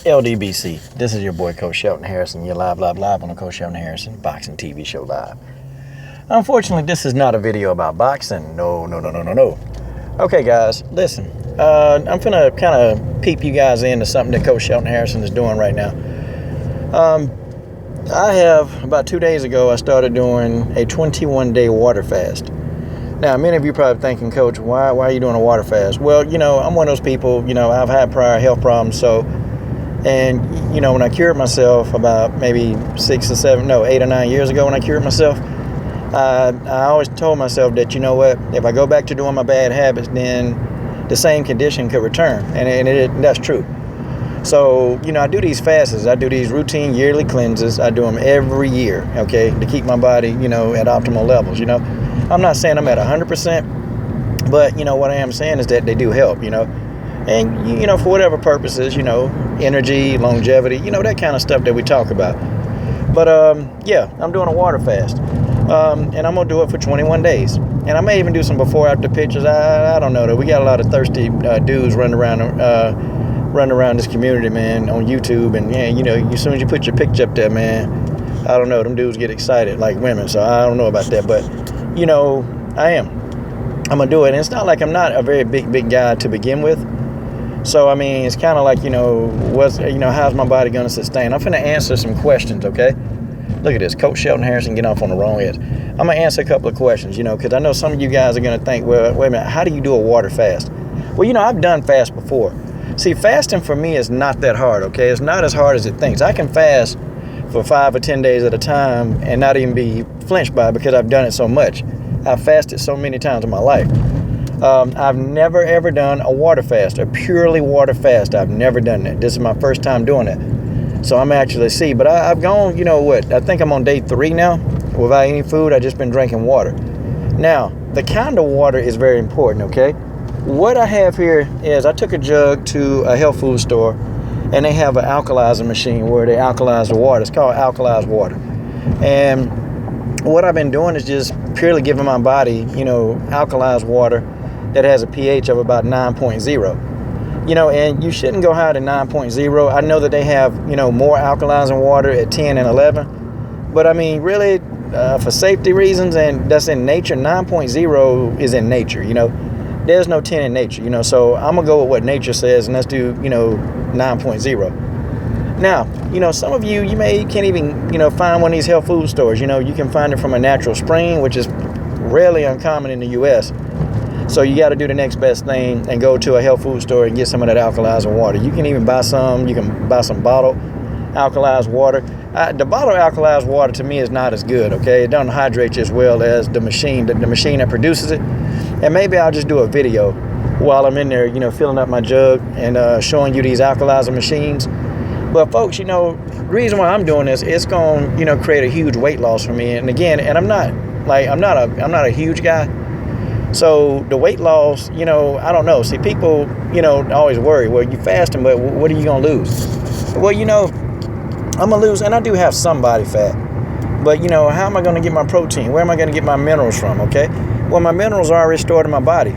LDBC, this is your boy Coach Shelton Harrison. You're live on the Coach Shelton Harrison Boxing TV show live. Unfortunately, this is not a video about boxing. No. Okay, guys, listen. I'm finna kind of peep you guys into something that Coach Shelton Harrison is doing right now. I have, about 2 days ago, I started doing a 21-day water fast. Now, many of you probably thinking, Coach, why are you doing a water fast? Well, I'm one of those people, I've had prior health problems, and when I cured myself about maybe 8 or 9 years ago when I cured myself, I always told myself that, if I go back to doing my bad habits, then the same condition could return, and that's true. So, I do these fasts, I do these routine yearly cleanses, I do them every year, okay, to keep my body, at optimal levels, I'm not saying I'm at 100%, but, what I am saying is that they do help, and, for whatever purposes, energy, longevity, that kind of stuff that we talk about. But, I'm doing a water fast, and I'm going to do it for 21 days. And I may even do some before after pictures. I don't know, though. We got a lot of thirsty dudes running around this community, man, on YouTube. And, as soon as you put your picture up there, man, I don't know, them dudes get excited like women. So I don't know about that. But, I am. I'm going to do it. And it's not like I'm not a very big guy to begin with. So, it's kind of like, how's my body going to sustain? I'm going to answer some questions, okay? Look at this. Coach Shelton Harrison getting off on the wrong edge. I'm going to answer a couple of questions, because I know some of you guys are going to think, well, wait a minute, how do you do a water fast? Well, I've done fast before. See, fasting for me is not that hard, okay? It's not as hard as it thinks. I can fast for 5 or 10 days at a time and not even be flinched by it because I've done it so much. I've fasted so many times in my life. I've never, ever done a water fast, a purely water fast. I've never done that. This is my first time doing it. So I'm actually, but I've gone, I think I'm on day 3 now without any food. I've just been drinking water. Now, the kind of water is very important, okay? What I have here is I took a jug to a health food store, and they have an alkalizer machine where they alkalize the water. It's called alkalized water. And what I've been doing is just purely giving my body, alkalized water that has a pH of about 9.0. And you shouldn't go higher than 9.0. I know that they have, more alkalizing water at 10 and 11. But really, for safety reasons, and that's in nature, 9.0 is in nature, There's no 10 in nature, So I'm going to go with what nature says, and let's do, 9.0. Now, some of you can't even, find one of these health food stores. You can find it from a natural spring, which is rarely uncommon in the U.S., So you got to do the next best thing and go to a health food store and get some of that alkalizing water. You can even buy some. You can buy some bottled alkalized water. The bottled alkalized water to me is not as good, okay? It doesn't hydrate you as well as the machine that produces it. And maybe I'll just do a video while I'm in there, filling up my jug and showing you these alkalizer machines. But folks, the reason why I'm doing this, it's going to, create a huge weight loss for me. And again, and I'm not a huge guy. So the weight loss, I don't know. See, people, always worry, well, you fasting, but what are you going to lose? Well, I'm going to lose, and I do have some body fat. But, how am I going to get my protein? Where am I going to get my minerals from, okay? Well, my minerals are already stored in my body.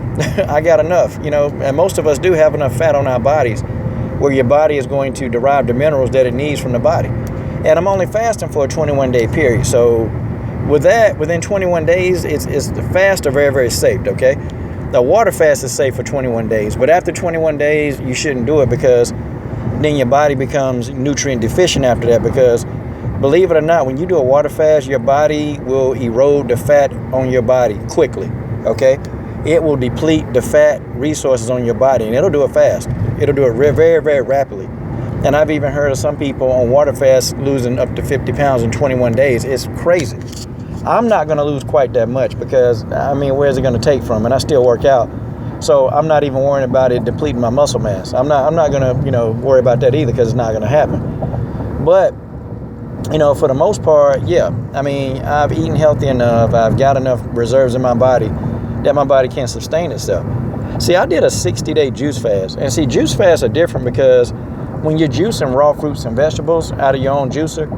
I got enough, and most of us do have enough fat on our bodies where your body is going to derive the minerals that it needs from the body. And I'm only fasting for a 21-day period. So with that, within 21 days, it's the fast are very, very safe, okay? The water fast is safe for 21 days, but after 21 days, you shouldn't do it because then your body becomes nutrient deficient after that because, believe it or not, when you do a water fast, your body will erode the fat on your body quickly, okay? It will deplete the fat resources on your body, and it'll do it fast. It'll do it very, very rapidly. And I've even heard of some people on water fast losing up to 50 pounds in 21 days. It's crazy. I'm not going to lose quite that much because, where's it going to take from? And I still work out. So I'm not even worrying about it depleting my muscle mass. I'm not going to, worry about that either because it's not going to happen. But, for the most part, yeah. I've eaten healthy enough. I've got enough reserves in my body that my body can sustain itself. See, I did a 60-day juice fast. And see, juice fasts are different because when you're juicing raw fruits and vegetables out of your own juicer,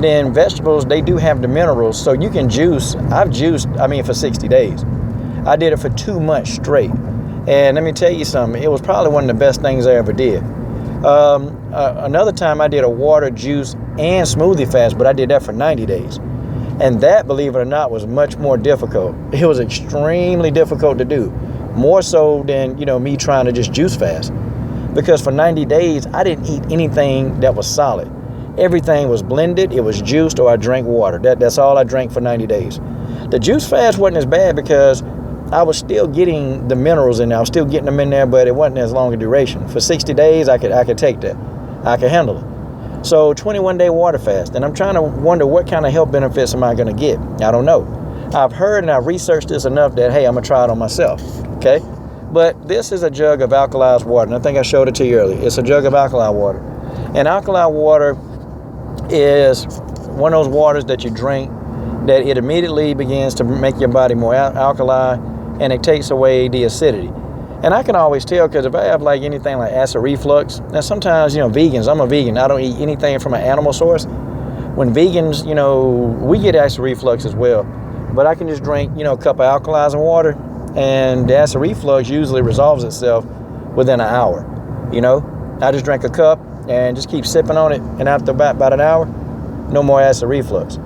then vegetables, they do have the minerals. So you can juice. I've juiced, for 60 days. I did it for 2 months straight. And let me tell you something, it was probably one of the best things I ever did. Another time I did a water, juice, and smoothie fast, but I did that for 90 days. And that, believe it or not, was much more difficult. It was extremely difficult to do. More so than, me trying to just juice fast. Because for 90 days, I didn't eat anything that was solid. Everything was blended, it was juiced, or I drank water. That's all I drank for 90 days. The juice fast wasn't as bad because I was still getting the minerals in there. I was still getting them in there, but it wasn't as long a duration. For 60 days, I could take that. I could handle it. So 21-day water fast. And I'm trying to wonder what kind of health benefits am I going to get? I don't know. I've heard and I've researched this enough that, hey, I'm going to try it on myself. Okay? But this is a jug of alkalized water. And I think I showed it to you earlier. It's a jug of alkaline water. And alkaline water is one of those waters that you drink that it immediately begins to make your body more alkaline, and it takes away the acidity. And I can always tell, because if I have like anything like acid reflux, now sometimes, vegans, I'm a vegan, I don't eat anything from an animal source. When vegans, we get acid reflux as well, but I can just drink, a cup of alkalizing water, and the acid reflux usually resolves itself within an hour. I just drink a cup and just keep sipping on it, and after about an hour, no more acid reflux.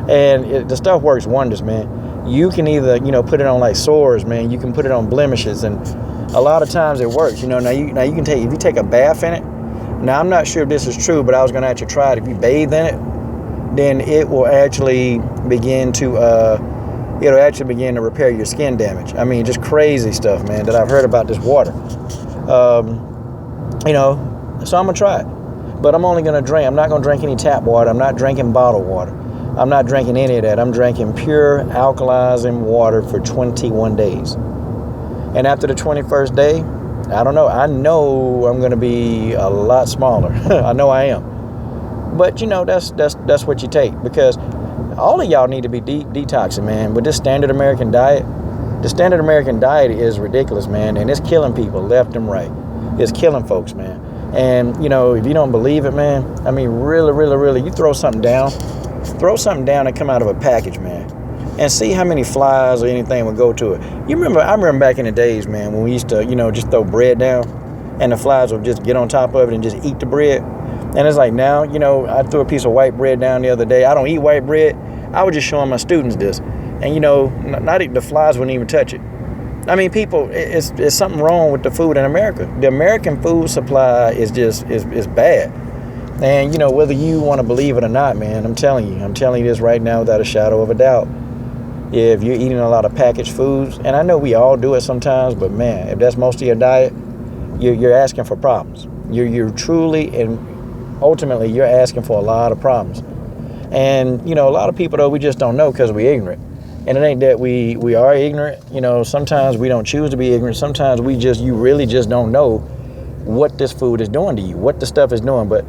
And the stuff works wonders, man. You can either, put it on like sores, man. You can put it on blemishes, and a lot of times it works. Now you can take, if you take a bath in it. Now I'm not sure if this is true, but I was going to actually try it. If you bathe in it, then it will actually begin to repair your skin damage. I mean, just crazy stuff, man, that I've heard about this water. So I'm gonna try it, but I'm only gonna drink. I'm not gonna drink any tap water. I'm not drinking bottled water. I'm not drinking any of that. I'm drinking pure alkalizing water for 21 days. And after the 21st day, I don't know. I know I'm gonna be a lot smaller. I know I am. But that's what you take, because all of y'all need to be detoxing, man. With this standard American diet, the standard American diet is ridiculous, man, and it's killing people left and right. It's killing folks, man. And, if you don't believe it, man, I mean, really, really, really, you throw something down and come out of a package, man, and see how many flies or anything would go to it. I remember back in the days, man, when we used to, just throw bread down and the flies would just get on top of it and just eat the bread. And it's like now, I threw a piece of white bread down the other day. I don't eat white bread. I was just showing my students this. And, not the flies wouldn't even touch it. I mean, people, it's something wrong with the food in America. The American food supply is bad. And, whether you want to believe it or not, man, I'm telling you this right now without a shadow of a doubt. If you're eating a lot of packaged foods, and I know we all do it sometimes, but man, if that's most of your diet, you're asking for problems. You're truly and ultimately you're asking for a lot of problems. And, a lot of people, though, we just don't know because we're ignorant. And it ain't that we are ignorant. Sometimes we don't choose to be ignorant. Sometimes you really just don't know what this food is doing to you, what the stuff is doing. But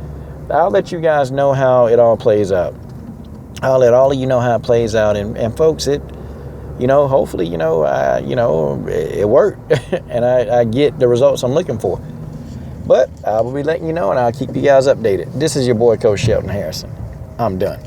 I'll let you guys know how it all plays out. I'll let all of you know how it plays out. And folks, hopefully, it worked. And I get the results I'm looking for. But I will be letting you know, and I'll keep you guys updated. This is your boy, Coach Shelton Harrison. I'm done.